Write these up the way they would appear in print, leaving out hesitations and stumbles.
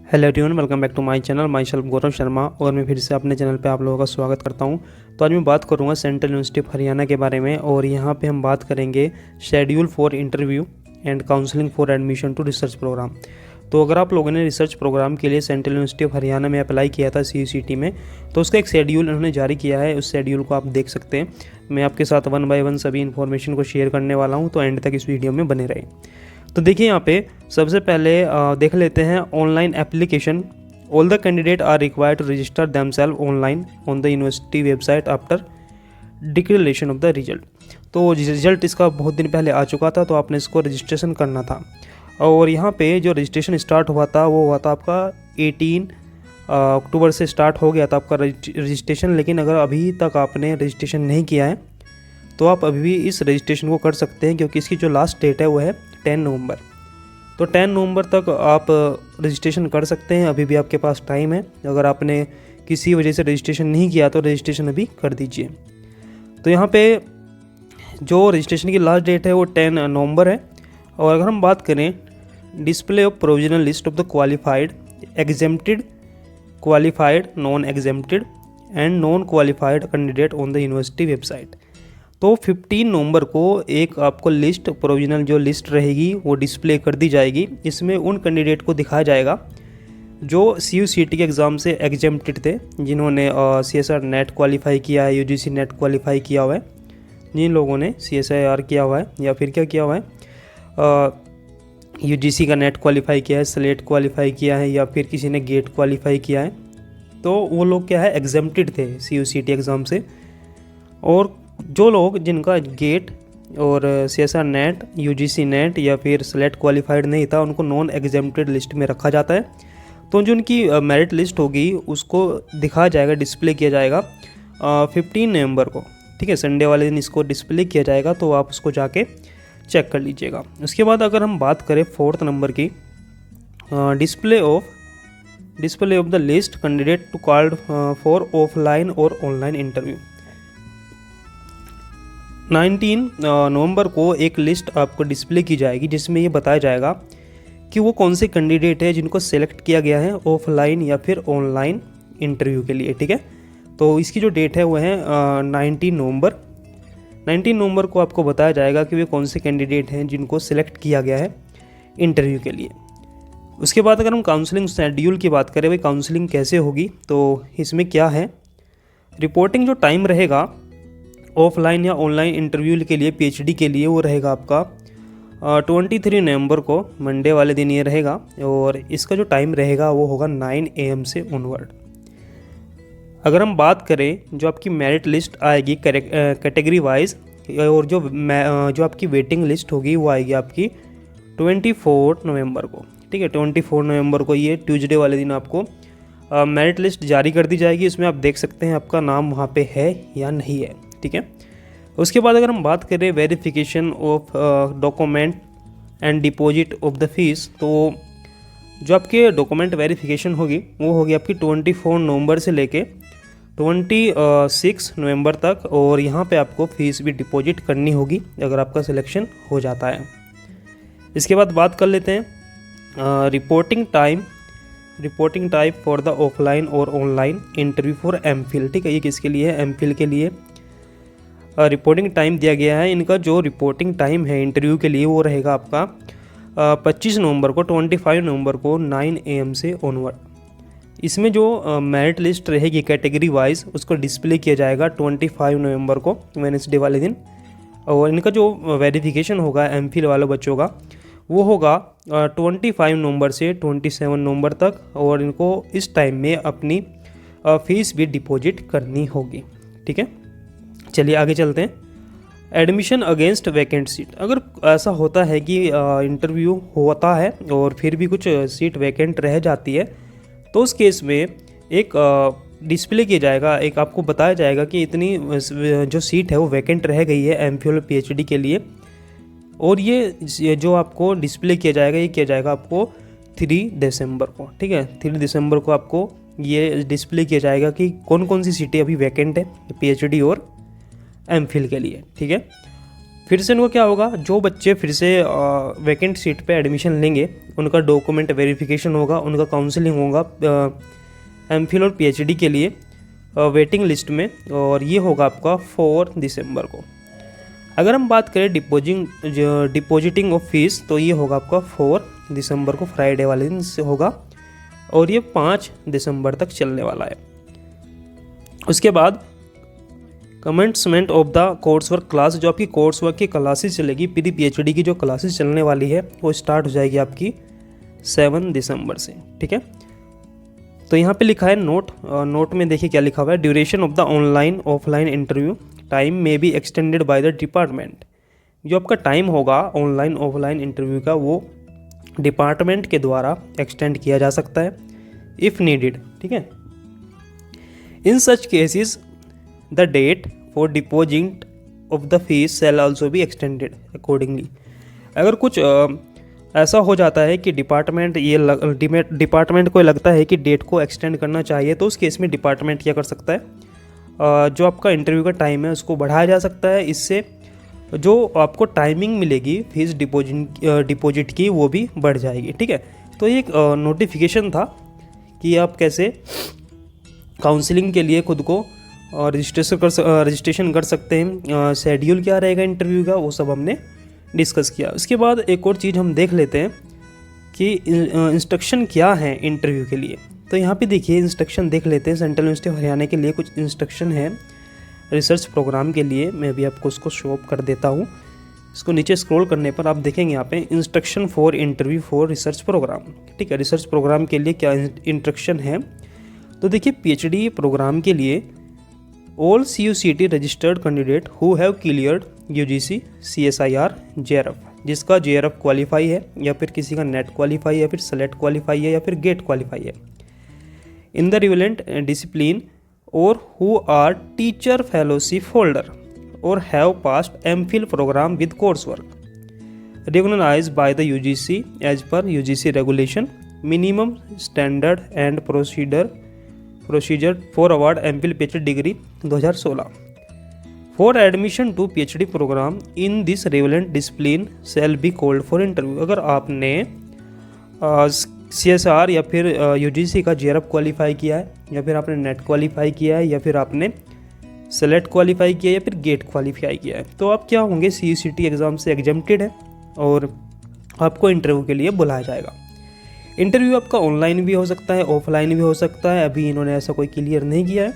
Hello everyone, welcome back to my channel. My self Gaurav Sharma और मैं फिर से अपने चैनल पे आप लोगों का स्वागत करता हूं। तो आज मैं बात करूंगा सेंट्रल यूनिवर्सिटी ऑफ हरियाणा के बारे में, और यहां पे हम बात करेंगे schedule for interview and counselling for admission to research programme. तो अगर आप लोगों ने रिसर्च प्रोग्राम के लिए सेंट्रल यूनिवर्सिटी ऑफ हरियाणा में अप्लाई किया था CUCT में, तो उसका एक शेड्यूल उन्होंने जारी किया है। उस शेड्यूल को आप देख सकते हैं। मैं आपके साथ 1 बाय 1 सभी इन्फॉर्मेशन को शेयर करने वाला हूँ, तो एंड तक इस वीडियो में बने रहें। तो देखिए यहाँ पे सबसे पहले देख लेते हैं online application. All the candidate are required to register themselves online on the university website after declaration of the result. तो रिजल्ट इसका बहुत दिन पहले आ चुका था, तो आपने इसको रजिस्ट्रेशन करना था। और यहाँ पे जो रजिस्ट्रेशन स्टार्ट हुआ था वो हुआ था आपका 18 अक्टूबर से स्टार्ट हो गया था आपका रजिस्ट्रेशन। लेकिन अगर अभी तक आपने रजिस्ट्रेशन नहीं किया है तो आप अभी भी इस रजिस्ट्रेशन को कर सकते हैं, क्योंकि इसकी जो लास्ट डेट है वो है 10 नवंबर। तो 10 नवंबर तक आप रजिस्ट्रेशन कर सकते हैं, अभी भी आपके पास टाइम है। अगर आपने किसी वजह से रजिस्ट्रेशन नहीं किया तो रजिस्ट्रेशन अभी कर दीजिए। तो यहाँ पे जो रजिस्ट्रेशन की लास्ट डेट है वो 10 नवंबर है। और अगर हम बात करें display of provisional list of the qualified, exempted, qualified, non exempted and non qualified candidate on the university website. तो 15 नवंबर को एक आपको लिस्ट, प्रोविजनल जो लिस्ट रहेगी वो डिस्प्ले कर दी जाएगी। इसमें उन कैंडिडेट को दिखाया जाएगा जो CUCT के एग्ज़ाम से एग्जेम्प्टेड थे, जिन्होंने CSR नेट क्वालिफाई किया है, UGC नेट क्वालिफाई किया हुआ है, जिन लोगों ने CSIR किया हुआ है या फिर क्या किया हुआ है, UGC का नेट क्वालिफाई किया है, स्लेट क्वालिफाई किया है, या फिर किसी ने गेट क्वालिफाई किया है। तो वो लोग क्या है, एग्जेम्प्टेड थे CUCT एग्ज़ाम से। और जो लोग जिनका गेट और CSR नेट, UGC नेट या फिर स्लेट क्वालिफाइड नहीं था, उनको नॉन एग्जेम्प्टेड लिस्ट में रखा जाता है। तो जो उनकी मेरिट लिस्ट होगी उसको दिखाया जाएगा, डिस्प्ले किया जाएगा 15 नवंबर को। ठीक है, संडे वाले दिन इसको डिस्प्ले किया जाएगा, तो आप उसको जाके चेक कर लीजिएगा। उसके बाद अगर हम बात करें 4th नंबर की, display of the list candidate to called for offline और ऑनलाइन इंटरव्यू। 19 नवंबर को एक लिस्ट आपको डिस्प्ले की जाएगी, जिसमें ये बताया जाएगा कि वो कौन से कैंडिडेट है जिनको सेलेक्ट किया गया है ऑफलाइन या फिर ऑनलाइन इंटरव्यू के लिए। ठीक है, तो इसकी जो डेट है वो है 19 नवंबर। 19 नवंबर को आपको बताया जाएगा कि वे कौन से कैंडिडेट हैं जिनको सेलेक्ट किया गया है इंटरव्यू के लिए। उसके बाद अगर हम काउंसलिंग शेड्यूल की बात करें, भाई काउंसलिंग कैसे होगी, तो इसमें क्या है, रिपोर्टिंग जो टाइम रहेगा ऑफलाइन या ऑनलाइन इंटरव्यू के लिए PhD के लिए, वो रहेगा आपका 23 नवंबर को, मंडे वाले दिन ये रहेगा। और इसका जो टाइम रहेगा वो होगा 9 AM से ऑनवर्ड। अगर हम बात करें जो आपकी मेरिट लिस्ट आएगी कैटेगरी वाइज, और जो आपकी वेटिंग लिस्ट होगी वो आएगी आपकी 24 नवंबर को। ठीक है, 24 नवंबर को, ये ट्यूसडे वाले दिन आपको मेरिट लिस्ट जारी कर दी जाएगी। इसमें आप देख सकते हैं आपका नाम वहाँ पे है या नहीं है। ठीक है, उसके बाद अगर हम बात करें verification of document and deposit of the fees, तो जो आपके डॉक्यूमेंट वेरिफिकेशन होगी वो होगी आपकी 24 नवंबर से लेके 26 नवंबर तक। और यहाँ पे आपको फ़ीस भी डिपॉजिट करनी होगी अगर आपका सिलेक्शन हो जाता है। इसके बाद बात कर लेते हैं reporting time for the offline और ऑनलाइन इंटरव्यू फॉर MPhil। ठीक है, ये किसके लिए है, MPhil के लिए रिपोर्टिंग टाइम दिया गया है। इनका जो रिपोर्टिंग टाइम है इंटरव्यू के लिए वो रहेगा आपका 25 नवंबर को, 25 नवंबर को 9 AM से ऑनवर्ड। इसमें जो मेरिट लिस्ट रहेगी कैटेगरी वाइज उसको डिस्प्ले किया जाएगा 25 नवंबर को, वेडनेसडे वाले दिन। और इनका जो वेरिफिकेशन होगा MPhil वालों बच्चों का वो होगा 25 नवंबर से 27 नवंबर तक। और इनको इस टाइम में अपनी फ़ीस भी डिपॉजिट करनी होगी। ठीक है, चलिए आगे चलते हैं। Admission against vacant seat. अगर ऐसा होता है कि इंटरव्यू होता है और फिर भी कुछ सीट वैकेंट रह जाती है, तो उस केस में एक डिस्प्ले किया जाएगा, एक आपको बताया जाएगा कि इतनी जो सीट है वो वैकेंट रह गई है MPhil और PhD के लिए। और ये जो आपको डिस्प्ले किया जाएगा, ये किया जाएगा आपको 3 दिसंबर को। ठीक है, 3 दिसंबर को आपको ये डिस्प्ले किया जाएगा कि कौन कौन सी सीटें अभी वैकेंट है PhD और MPhil के लिए। ठीक है, फिर से उनको क्या होगा, जो बच्चे फिर से वैकेंट सीट पे एडमिशन लेंगे उनका डॉक्यूमेंट वेरिफिकेशन होगा, उनका काउंसलिंग होगा एमफिल और पीएचडी के लिए वेटिंग लिस्ट में, और ये होगा आपका 4 दिसंबर को। अगर हम बात करें डिपॉजिटिंग ऑफ फीस, तो ये होगा आपका 4 दिसंबर को, फ्राइडे वाले दिन से होगा, और ये 5 दिसंबर तक चलने वाला है। उसके बाद commencement of the course work class, जो आपकी कोर्स वर्क की क्लासेस चलेगी, प्री पीएचडी की जो क्लासेस चलने वाली है वो स्टार्ट हो जाएगी आपकी 7 दिसंबर से। ठीक है, तो यहाँ पे लिखा है नोट में देखिए क्या लिखा हुआ है, duration of the online offline interview time में be extended by the department. जो आपका टाइम होगा ऑनलाइन ऑफलाइन इंटरव्यू का, वो डिपार्टमेंट के द्वारा एक्सटेंड किया जा सकता है इफ़ नीडेड। ठीक है, in such cases the date for deposit of the fees shall also be extended accordingly. अगर कुछ ऐसा हो जाता है कि डिपार्टमेंट को लगता है कि डेट को एक्सटेंड करना चाहिए, तो उस केस में डिपार्टमेंट क्या कर सकता है, जो आपका इंटरव्यू का टाइम है उसको बढ़ाया जा सकता है। इससे जो आपको टाइमिंग मिलेगी फीस डिपॉजिट की वो भी बढ़ जाएगी। ठीक है, तो ये एक नोटिफिकेशन था कि आप कैसे काउंसलिंग के लिए खुद को रजिस्ट्रेशन कर सकते हैं, शेड्यूल क्या रहेगा इंटरव्यू का, वो सब हमने डिस्कस किया। उसके बाद एक और चीज़ हम देख लेते हैं कि इंस्ट्रक्शन क्या है इंटरव्यू के लिए। तो यहाँ पे देखिए इंस्ट्रक्शन देख लेते हैं, सेंट्रल यूनिवर्सिटी ऑफ हरियाणा के लिए कुछ इंस्ट्रक्शन है रिसर्च प्रोग्राम के लिए। मैं भी आपको उसको शो अप कर देता हूँ। इसको नीचे स्क्रॉल करने पर आप देखेंगे यहाँ पे instruction for interview for research programme. ठीक है, रिसर्च प्रोग्राम के लिए क्या इंस्ट्रक्शन है, तो देखिए पीएचडी प्रोग्राम के लिए all CUCT registered candidate who have cleared UGC CSIR JRF, जिसका JRF क्वालिफाई है या फिर किसी का नेट क्वालिफाई है या फिर सेलेक्ट क्वालिफाई है या फिर गेट क्वालिफाई है इन द रिलेवेंट डिसिप्लिन, और who are teacher fellowship holder और have passed MPhil programme with course work recognised by the UGC as per UGC regulation, minimum standard and procedure for award MPhil PhD degree 2016 for admission to PhD programme in this relevant discipline shall be called for interview. अगर आपने CSR या फिर UGC का JRF qualify किया है या फिर आपने नेट क्वालिफाई किया है या फिर आपने सेलेक्ट क्वालिफाई किया है या फिर गेट क्वालिफाई किया है, तो आप क्या होंगे CUCT एग्ज़ाम से एग्जम्प्टेड है और आपको इंटरव्यू के लिए बुलाया जाएगा। इंटरव्यू आपका ऑनलाइन भी हो सकता है, ऑफलाइन भी हो सकता है, अभी इन्होंने ऐसा कोई क्लियर नहीं किया है।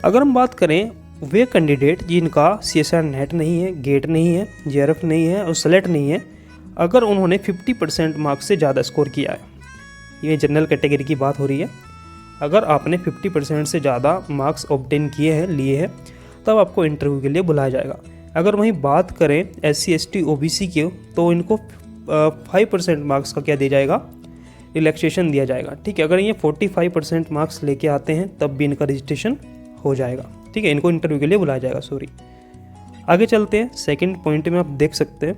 अगर हम बात करें वे कैंडिडेट जिनका CSR नेट नहीं है, गेट नहीं है, JRF नहीं है और सेलेक्ट नहीं है, अगर उन्होंने 50% मार्क्स से ज़्यादा स्कोर किया है, ये जनरल कैटेगरी की बात हो रही है, अगर आपने 50% से ज़्यादा मार्क्स ऑब्टेन लिए हैं तब आपको इंटरव्यू के लिए बुलाया जाएगा। अगर वहीं बात करें SC ST OBC की, तो इनको 5% मार्क्स का क्या दिया जाएगा, रिलैक्सेशन दिया जाएगा। ठीक है, अगर ये 45% मार्क्स लेके आते हैं तब भी इनका रजिस्ट्रेशन हो जाएगा। ठीक है, इनको इंटरव्यू के लिए बुलाया जाएगा। सॉरी, आगे चलते हैं। सेकंड पॉइंट में आप देख सकते हैं,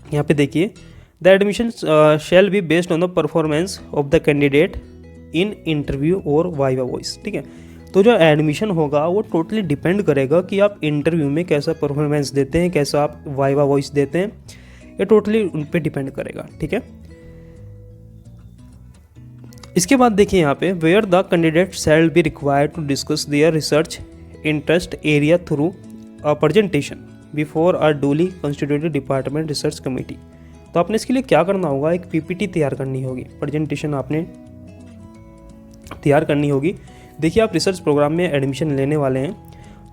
यहाँ पे देखिए the admission shall be based on the performance of the candidate in interview और वाइवा वॉइस। ठीक है, तो जो एडमिशन होगा वो टोटली डिपेंड करेगा कि आप इंटरव्यू में कैसा परफॉर्मेंस देते हैं, कैसा आप वाइवा वॉइस देते हैं, ये टोटली उन पर डिपेंड करेगा। ठीक है, इसके बाद देखिए यहाँ पे where the candidate shall be required to discuss their research interest area through a presentation before a duly constituted department research committee. तो आपने इसके लिए क्या करना होगा, एक PPT तैयार करनी होगी, प्रेजेंटेशन आपने तैयार करनी होगी। देखिए आप रिसर्च प्रोग्राम में एडमिशन लेने वाले हैं,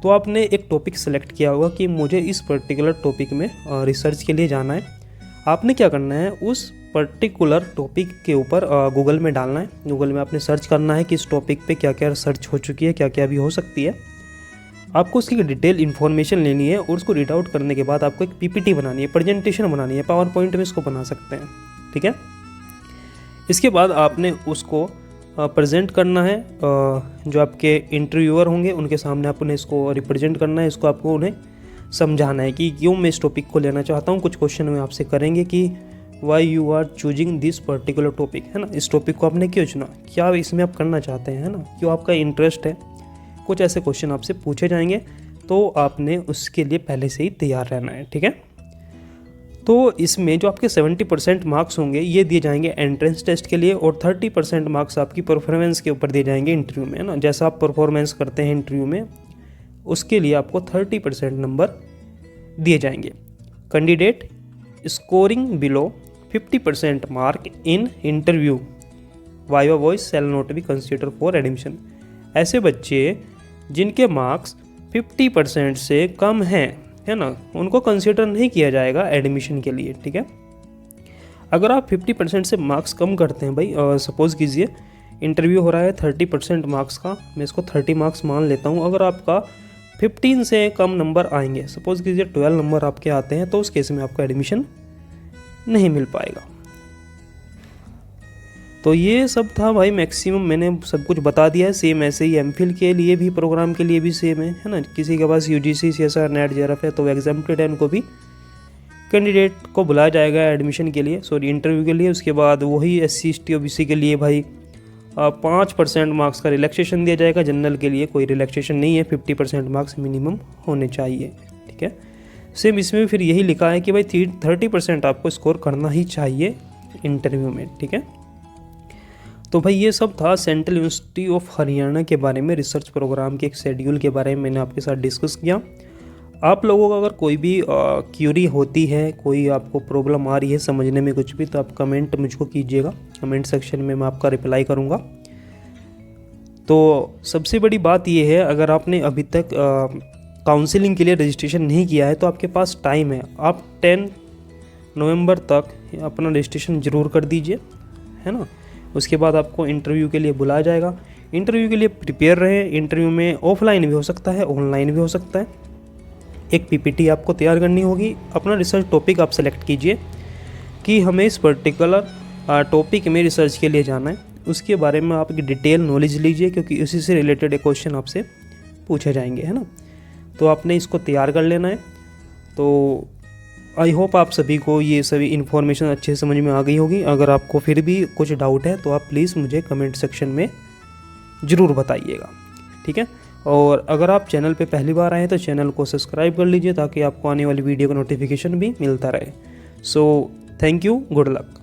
तो आपने एक टॉपिक सेलेक्ट किया होगा कि मुझे इस पर्टिकुलर टॉपिक में रिसर्च के लिए जाना है। आपने क्या करना है, उस पर्टिकुलर टॉपिक के ऊपर गूगल में डालना है, गूगल में आपने सर्च करना है कि इस टॉपिक पे क्या क्या रिसर्च हो चुकी है, क्या क्या भी हो सकती है। आपको उसकी डिटेल इन्फॉर्मेशन लेनी है और उसको रीड आउट करने के बाद आपको एक PPT बनानी है, प्रेजेंटेशन बनानी है, पावर पॉइंट में इसको बना सकते हैं। ठीक है, इसके बाद आपने उसको प्रेजेंट करना है, जो आपके इंटरव्यूअर होंगे उनके सामने आपने इसको रिप्रेजेंट करना है, इसको आपको उन्हें समझाना है कि क्यों मैं इस टॉपिक को लेना चाहता हूँ। कुछ क्वेश्चन में आपसे करेंगे कि why you are choosing this particular topic, है ना, इस टॉपिक को आपने क्यों चुना, क्या इसमें आप करना चाहते हैं, है ना, क्यों आपका इंटरेस्ट है, कुछ ऐसे क्वेश्चन आपसे पूछे जाएंगे। तो आपने उसके लिए पहले से ही तैयार रहना है, ठीक है। तो इसमें जो आपके 70% मार्क्स होंगे ये दिए जाएंगे एंट्रेंस टेस्ट के लिए, और 30% मार्क्स आपकी परफॉर्मेंस के ऊपर दिए जाएंगे इंटरव्यू में, है ना। जैसा आप परफॉर्मेंस करते हैं इंटरव्यू में उसके लिए आपको 30% नंबर दिए जाएंगे। Candidate scoring below 50% mark in interview viva voice shall not be consider for admission. ऐसे बच्चे जिनके मार्क्स 50% से कम हैं, है ना, उनको कंसीडर नहीं किया जाएगा एडमिशन के लिए, ठीक है। अगर आप 50% से मार्क्स कम करते हैं भाई, सपोज़ कीजिए इंटरव्यू हो रहा है 30% मार्क्स का, मैं इसको 30 मार्क्स मान लेता हूँ। अगर आपका 15 से कम नंबर आएंगे, सपोज़ कीजिए 12 नंबर आपके आते हैं, तो उस केस में आपका एडमिशन नहीं मिल पाएगा। तो ये सब था भाई, मैक्सिमम मैंने सब कुछ बता दिया है। सेम ऐसे ही एमफिल के लिए भी, प्रोग्राम के लिए भी सेम है ना। किसी के पास यूजीसी, सीएसआर, नेट, जेआरएफ है तो एग्जाम्प्टेड है, उनको भी कैंडिडेट को बुलाया जाएगा एडमिशन के लिए, सॉरी इंटरव्यू के लिए। उसके बाद वही SC ST OBC के लिए भाई 5% मार्क्स का रिलैक्सेशन दिया जाएगा। जनरल के लिए कोई रिलैक्सेशन नहीं है, 50% मार्क्स मिनिमम होने चाहिए, ठीक है। सेम इसमें फिर यही लिखा है कि भाई 30% आपको स्कोर करना ही चाहिए इंटरव्यू में, ठीक है। तो भाई ये सब था सेंट्रल यूनिवर्सिटी ऑफ हरियाणा के बारे में, रिसर्च प्रोग्राम के एक शेड्यूल के बारे में मैंने आपके साथ डिस्कस किया। आप लोगों को अगर कोई भी क्यूरी होती है, कोई आपको प्रॉब्लम आ रही है समझने में कुछ भी, तो आप कमेंट मुझको कीजिएगा, कमेंट सेक्शन में मैं आपका रिप्लाई करूँगा। तो सबसे बड़ी बात ये है, अगर आपने अभी तक काउंसलिंग के लिए रजिस्ट्रेशन नहीं किया है तो आपके पास टाइम है। आप 10 नवंबर तक अपना रजिस्ट्रेशन ज़रूर कर दीजिए, है ना। उसके बाद आपको इंटरव्यू के लिए बुलाया जाएगा। इंटरव्यू के लिए प्रिपेयर रहें। इंटरव्यू में ऑफलाइन भी हो सकता है, ऑनलाइन भी हो सकता है। एक PPT आपको तैयार करनी होगी। अपना रिसर्च टॉपिक आप सेलेक्ट कीजिए कि हमें इस पर्टिकुलर टॉपिक में रिसर्च के लिए जाना है, उसके बारे में आप डिटेल नॉलेज लीजिए, क्योंकि उसी से रिलेटेड क्वेश्चन आपसे पूछे जाएंगे, है ना। तो आपने इसको तैयार कर लेना है। तो आई होप आप सभी को ये सभी इन्फॉर्मेशन अच्छे समझ में आ गई होगी। अगर आपको फिर भी कुछ डाउट है तो आप प्लीज़ मुझे कमेंट सेक्शन में ज़रूर बताइएगा, ठीक है। और अगर आप चैनल पे पहली बार आए तो चैनल को सब्सक्राइब कर लीजिए, ताकि आपको आने वाली वीडियो का नोटिफिकेशन भी मिलता रहे। So thank you, good luck.